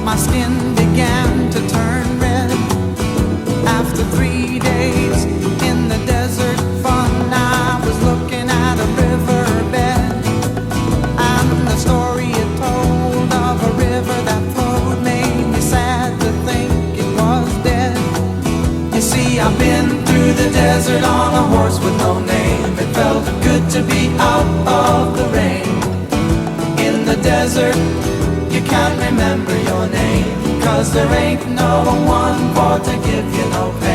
My skin began to turn red. After 3 days in the desert fun, I was looking at a riverbed, and the story it told of a river that flowed made me sad to think it was dead. You see, I've been through the desert on a horse with no name. It felt good to be out of the rain. In the desert, you can't remember your name, 'cause there ain't no one for to give you no pain.